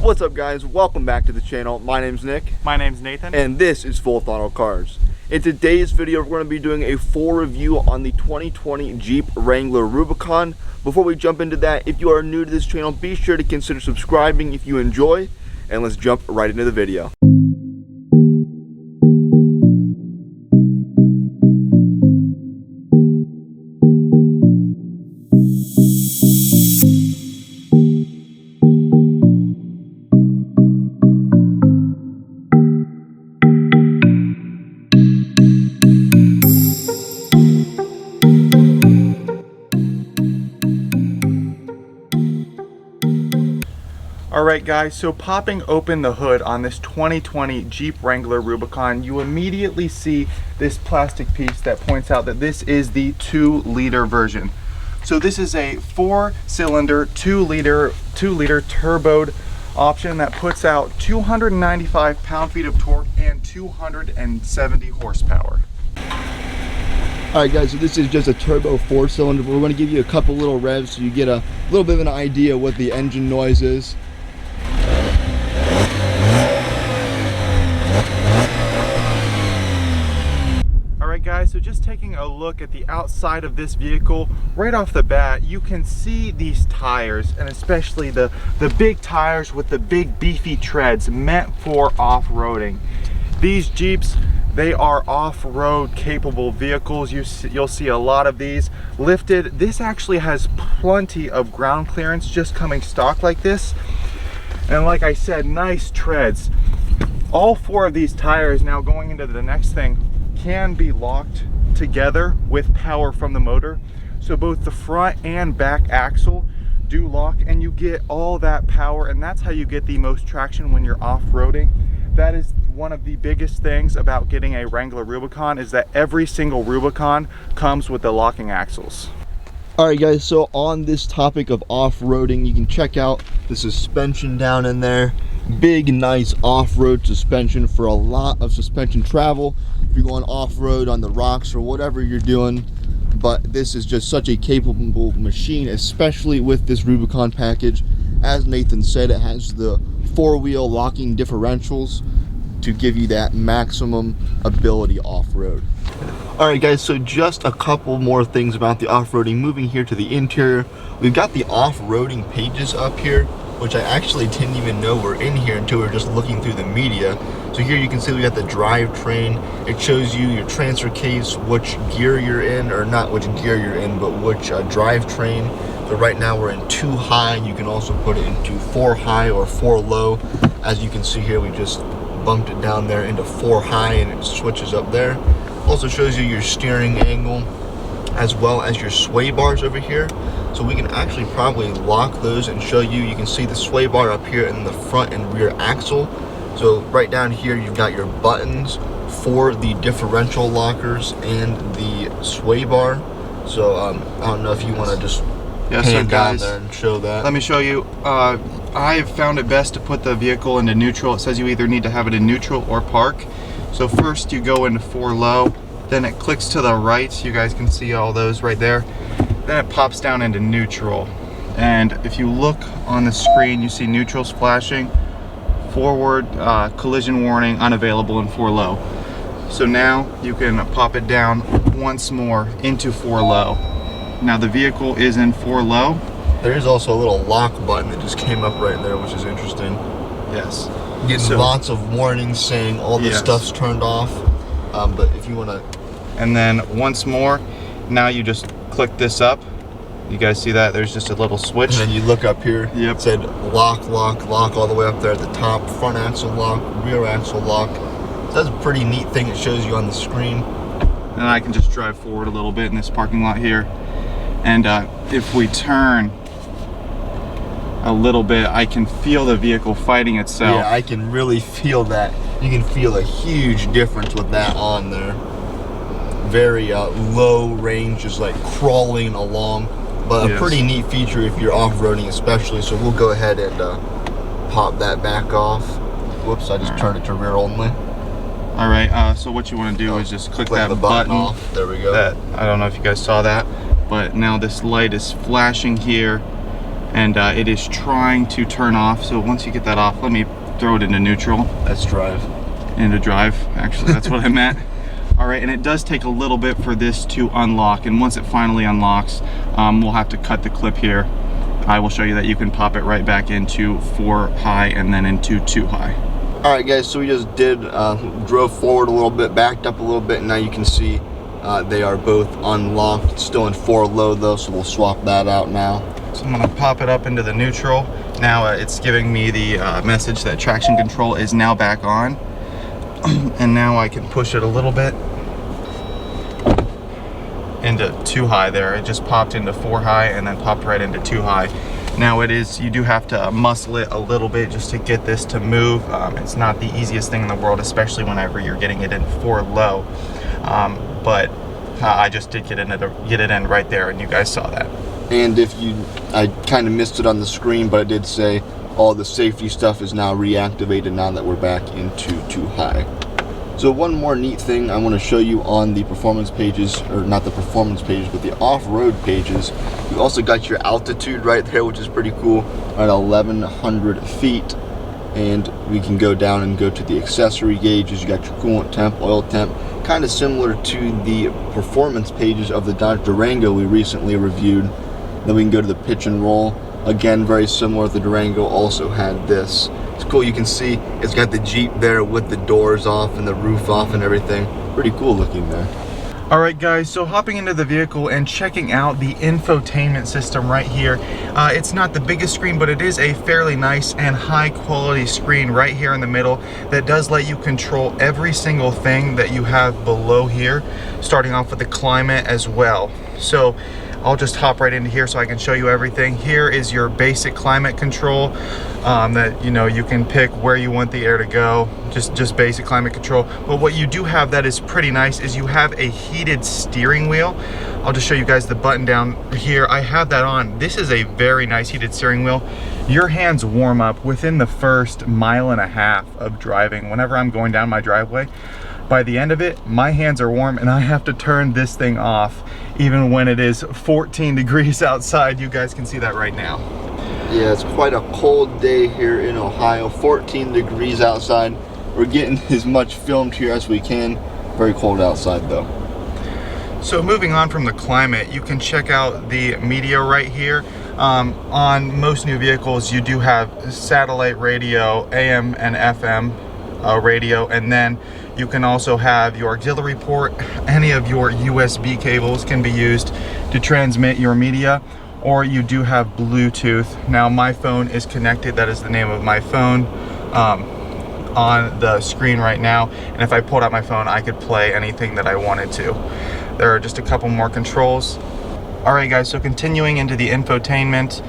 What's up guys, welcome back to the channel. My name's Nick. My name's Nathan. And this is Full Throttle Cars. In today's video, we're going to be doing a full review on the 2020 Jeep Wrangler Rubicon. Before we jump into that, if you are new to this channel, be sure to consider subscribing if you enjoy, and let's jump right into the video. Alright guys, so popping open the hood on this 2020 Jeep Wrangler Rubicon, you immediately see this plastic piece that points out that this is the 2-liter version. So this is a 4-cylinder, 2-liter turboed option that puts out 295 pound-feet of torque and 270 horsepower. Alright guys, so this is just a turbo 4-cylinder, but we're going to give you a couple little revs so you get a little bit of an idea what the engine noise is. Alright guys, so just taking a look at the outside of this vehicle, right off the bat, you can see these tires, and especially the big tires with the big beefy treads meant for off-roading. These Jeeps, they are off-road capable vehicles. You'll see a lot of these lifted. This actually has plenty of ground clearance just coming stock like this. And like I said, nice treads. All 4 of these tires, now going into the next thing, can be locked together with power from the motor. So both the front and back axle do lock, and you get all that power, and that's how you get the most traction when you're off-roading. That is one of the biggest things about getting a Wrangler Rubicon, is that every single Rubicon comes with the locking axles. Alright guys, so on this topic of off-roading, you can check out the suspension down in there. Big, nice off-road suspension for a lot of suspension travel. If you're going off-road on the rocks or whatever you're doing. But this is just such a capable machine, especially with this Rubicon package. As Nathan said, it has the 4-wheel locking differentials to give you that maximum ability off-road. Alright guys, so just a couple more things about the off-roading. Moving here to the interior, we've got the off-roading pages up here, which I actually didn't even know were in here until we were just looking through the media. So here you can see we got the drivetrain. It shows you your transfer case, which gear you're in, or not which gear you're in, but which drivetrain. So right now we're in 2 high. You can also put it into 4 high or 4 low. As you can see here, we just bumped it down there into 4 high and it switches up there. Also shows you your steering angle as well as your sway bars over here. So we can actually probably lock those and show you. You can see the sway bar up here in the front and rear axle. So right down here you've got your buttons for the differential lockers and the sway bar. So I don't know if you want to just pan down there and show that. Let me show you. I have found it best to put the vehicle into neutral. It says you either need to have it in neutral or park. So first you go into 4 low, then it clicks to the right. You guys can see all those right there. Then it pops down into neutral. And if you look on the screen, you see neutral flashing, forward, collision warning, unavailable in 4 low. So now you can pop it down once more into 4 low. Now the vehicle is in 4 low. There is also a little lock button that just came up right there, which is interesting. Yes. Getting lots of warnings saying all this stuff's turned off. But if you want to... And then once more, now you just click this up. You guys see that? There's just a little switch. And then you look up here. Yep. It said lock, lock, lock all the way up there at the top. Front axle lock, rear axle lock. So that's a pretty neat thing it shows you on the screen. And I can just drive forward a little bit in this parking lot here. And if we turn a little bit, I can feel the vehicle fighting itself. Yeah, I can really feel that. You can feel a huge difference with that on there. Very low range, just like crawling along. But a pretty neat feature if you're off-roading especially. So we'll go ahead and pop that back off. Whoops, I just turned it to rear only. Alright, so what you want to do is just click that button off. There we go. I don't know if you guys saw that, but now this light is flashing here. and it is trying to turn off. So once you get that off, let me throw it into neutral. That's drive. Into drive, actually, that's what I meant. All right, and it does take a little bit for this to unlock, and once it finally unlocks, we'll have to cut the clip here. I will show you that you can pop it right back into 4 high and then into 2 high. All right, guys, so we just drove forward a little bit, backed up a little bit, and now you can see they are both unlocked. It's still in 4 low though, so we'll swap that out now. So I'm gonna pop it up into the neutral. Now it's giving me the message that traction control is now back on. And now I can push it a little bit into 2 high there. It just popped into 4 high and then popped right into 2 high. Now you do have to muscle it a little bit just to get this to move. It's not the easiest thing in the world, especially whenever you're getting it in 4 low. But I just did get it in right there, and you guys saw that. And I kind of missed it on the screen, but it did say all the safety stuff is now reactivated now that we're back into 2 high. So one more neat thing I want to show you on the performance pages, or not the performance pages, but the off-road pages. You also got your altitude right there, which is pretty cool, at 1,100 feet. And we can go down and go to the accessory gauges. You got your coolant temp, oil temp, kind of similar to the performance pages of the Dodge Durango we recently reviewed. Then we can go to the pitch and roll. Again, very similar. The Durango also had this. It's cool, you can see it's got the Jeep there with the doors off and the roof off and everything. Pretty cool looking there. All right, guys, so hopping into the vehicle and checking out the infotainment system right here. It's not the biggest screen, but it is a fairly nice and high quality screen right here in the middle that does let you control every single thing that you have below here, starting off with the climate as well. So I'll just hop right into here so I can show you everything. Here is your basic climate control that you can pick where you want the air to go, just basic climate control. But what you do have that is pretty nice is you have a heated steering wheel. I'll just show you guys the button down here. I have that on. This is a very nice heated steering wheel. Your hands warm up within the first 1.5 miles of driving. Whenever I'm going down my driveway, by the end of it, my hands are warm and I have to turn this thing off even when it is 14 degrees outside. You guys can see that right now. Yeah, it's quite a cold day here in Ohio. 14 degrees outside. We're getting as much filmed here as we can. Very cold outside though. So moving on from the climate, you can check out the media right here. On most new vehicles, you do have satellite radio, AM and FM radio, and then you can also have your auxiliary port. Any of your USB cables can be used to transmit your media, or you do have Bluetooth. Now my phone is connected. That is the name of my phone on the screen right now, and if I pulled out my phone, I could play anything that I wanted to. There are just a couple more controls. All right, guys, so continuing into the infotainment,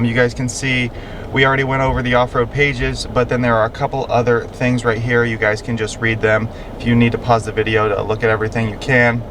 you guys can see we already went over the off-road pages, but then there are a couple other things right here. You guys can just read them. If you need to pause the video to look at everything, you can.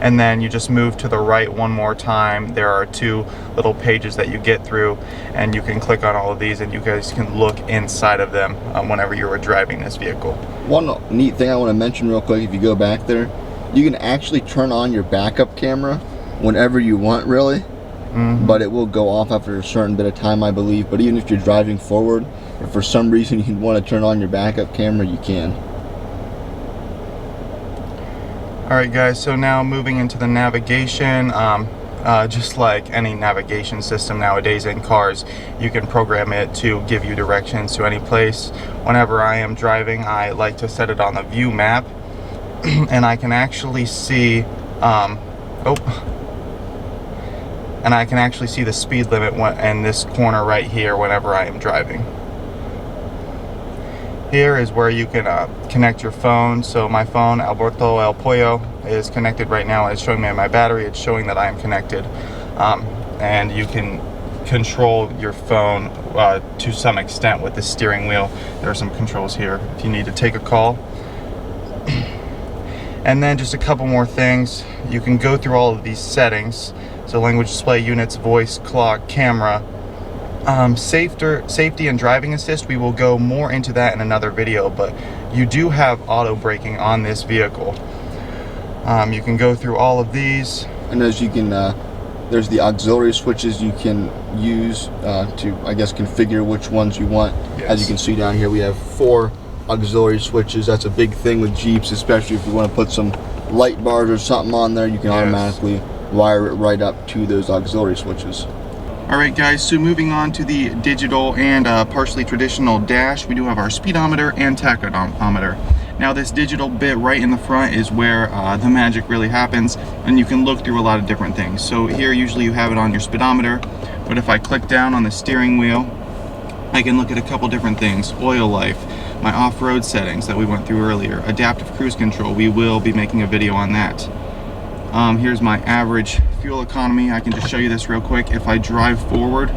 And then you just move to the right one more time. There are 2 little pages that you get through, and you can click on all of these and you guys can look inside of them whenever you are driving this vehicle. One neat thing I want to mention real quick, if you go back there, you can actually turn on your backup camera whenever you want, really. But it will go off after a certain bit of time, I believe. But even if you're driving forward, if for some reason you want to turn on your backup camera, you can. All right, guys, so now moving into the navigation, just like any navigation system nowadays in cars, you can program it to give you directions to any place. Whenever I am driving, I like to set it on the view map, and I can actually see and I can actually see the speed limit in this corner right here whenever I am driving. Here is where you can connect your phone. So my phone, Alberto El Pollo, is connected right now. It's showing me my battery. It's showing that I am connected. And you can control your phone to some extent with the steering wheel. There are some controls here if you need to take a call. And then just a couple more things. You can go through all of these settings. So language display units, voice, clock, camera. Safety and driving assist, we will go more into that in another video, but you do have auto braking on this vehicle. You can go through all of these. And as you can There's the auxiliary switches you can use to, I guess, configure which ones you want. Yes. As you can see down here, we have 4 auxiliary switches. That's a big thing with Jeeps, especially if you want to put some light bars or something on there. You can automatically wire it right up to those auxiliary switches. Alright guys, so moving on to the digital and partially traditional dash, we do have our speedometer and tachometer. Now this digital bit right in the front is where the magic really happens, and you can look through a lot of different things. So here usually you have it on your speedometer, but if I click down on the steering wheel, I can look at a couple different things. Oil life, my off-road settings that we went through earlier, adaptive cruise control, we will be making a video on that. Here's my average fuel economy. I can just show you this real quick. If I drive forward,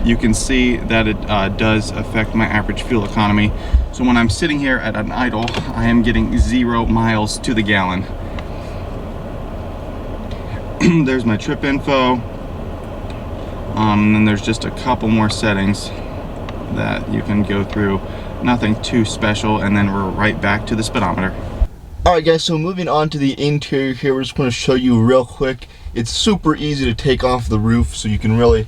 you can see that it does affect my average fuel economy. So when I'm sitting here at an idle, I am getting 0 miles to the gallon. There's my trip info. And then there's just a couple more settings that you can go through. Nothing too special, and then we're right back to the speedometer. Alright guys, so moving on to the interior here, we're just going to show you real quick. It's super easy to take off the roof, so you can really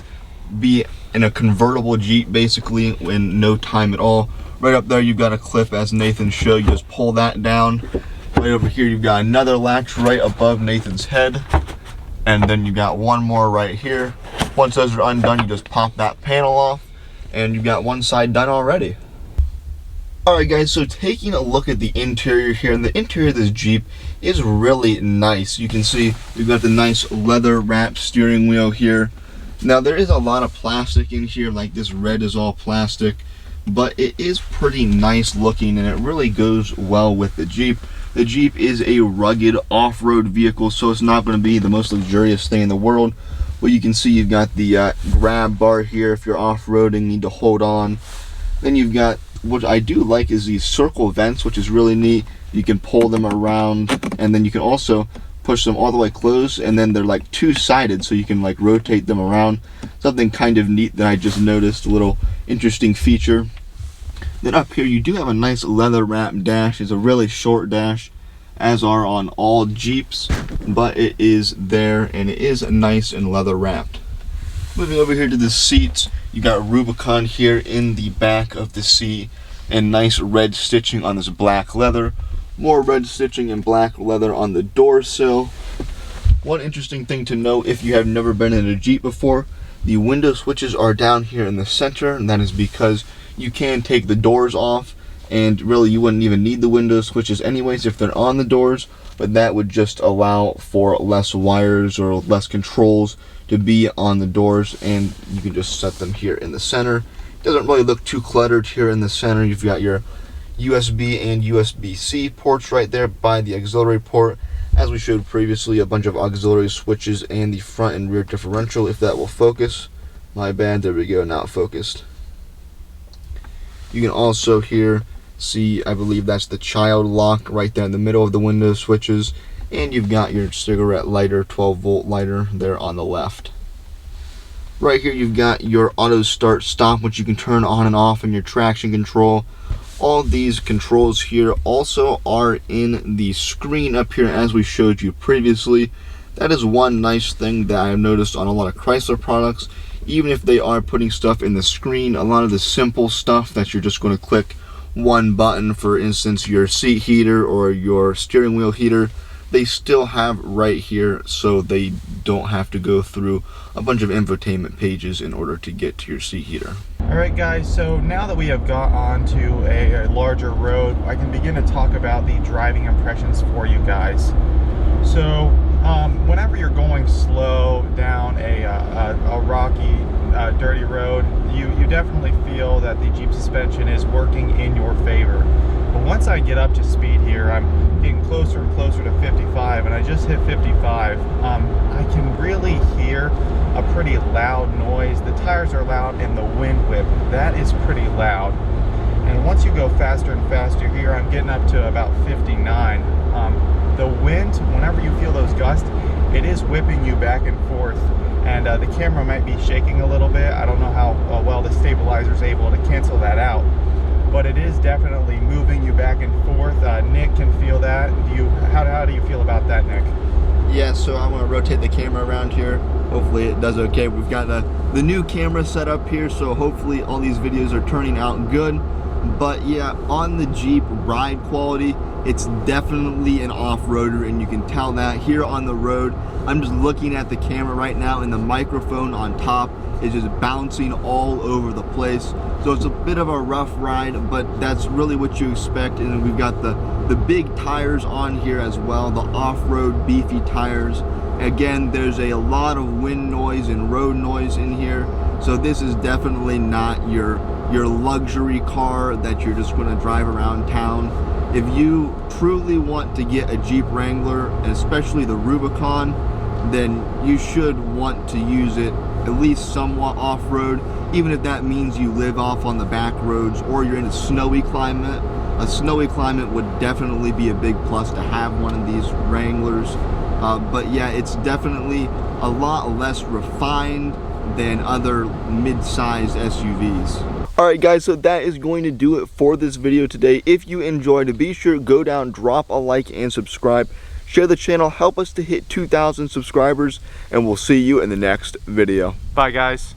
be in a convertible Jeep basically in no time at all. Right up there you've got a clip, as Nathan showed. You just pull that down. Right over here you've got another latch right above Nathan's head, and then you got one more right here. Once those are undone, you just pop that panel off, and you've got one side done already. Alright guys, so taking a look at the interior here, and the interior of this Jeep is really nice. You can see we've got the nice leather wrapped steering wheel here. Now there is a lot of plastic in here, like this red is all plastic, but it is pretty nice looking, and it really goes well with the Jeep. The Jeep is a rugged off-road vehicle, so it's not going to be the most luxurious thing in the world. But you can see you've got the grab bar here if you're off-roading, need to hold on. Then you've got, what I do like is these circle vents, which is really neat. You can pull them around, and then you can also push them all the way closed, and then they're like two-sided, so you can like rotate them around. Something kind of neat that I just noticed, a little interesting feature. Then up here you do have a nice leather wrapped dash. It's a really short dash, as are on all Jeeps, but it is there, and it is nice and leather wrapped. Moving over here to the seats, you got Rubicon here in the back of the seat, and nice red stitching on this black leather. More red stitching and black leather on the door sill. One interesting thing to note, if you have never been in a Jeep before, the window switches are down here in the center, and that is because you can take the doors off, and really you wouldn't even need the window switches anyways if they're on the doors, but that would just allow for less wires or less controls to be on the doors, and you can just set them here in the center. It doesn't really look too cluttered here in the center. You've got your USB and USB-C ports right there by the auxiliary port. As we showed previously, a bunch of auxiliary switches and the front and rear differential, if that will focus. My bad, there we go, now it focused. You can also here see, I believe that's the child lock right there in the middle of the window switches, and you've got your cigarette lighter, 12-volt lighter there on the left. Right here you've got your auto start stop, which you can turn on and off, and your traction control. All these controls here also are in the screen up here, as we showed you previously. That is one nice thing that I've noticed on a lot of Chrysler products. Even if they are putting stuff in the screen, a lot of the simple stuff that you're just going to click one button, for instance your seat heater or your steering wheel heater, they still have right here, so they don't have to go through a bunch of infotainment pages in order to get to your seat heater. Alright guys, so now that we have got onto a larger road, I can begin to talk about the driving impressions for you guys. So whenever you're going slow down a rocky, dirty road, you definitely feel that the Jeep suspension is working in your favor. But once I get up to speed here, I'm getting closer and closer to 55, and I just hit 55. I can really hear a pretty loud noise. The tires are loud, and the wind whip, that is pretty loud. And once you go faster and faster here, I'm getting up to about 59. The wind, whenever you feel those gusts, it is whipping you back and forth, and the camera might be shaking a little bit. I don't know how well the stabilizer is able to cancel that out, but it is definitely moving you back and forth. Nick can feel that. How do you feel about that, Nick? Yeah, so I want to rotate the camera around here. Hopefully it does okay. We've got the new camera set up here, so hopefully all these videos are turning out good. But yeah, on the Jeep ride quality, it's definitely an off-roader, and you can tell that here on the road. I'm just looking at the camera right now, and the microphone on top is just bouncing all over the place. So it's a bit of a rough ride, but that's really what you expect. And we've got the big tires on here as well, the off-road beefy tires. Again, there's a lot of wind noise and road noise in here, so this is definitely not your luxury car that you're just going to drive around town. If you truly want to get a Jeep Wrangler, and especially the Rubicon, then you should want to use it at least somewhat off-road, even if that means you live off on the back roads or you're in a snowy climate. A snowy climate would definitely be a big plus to have one of these Wranglers. But yeah, it's definitely a lot less refined than other mid-sized SUVs. Alright guys, so that is going to do it for this video today. If you enjoyed it, be sure to go down, drop a like, and subscribe. Share the channel, help us to hit 2,000 subscribers, and we'll see you in the next video. Bye guys.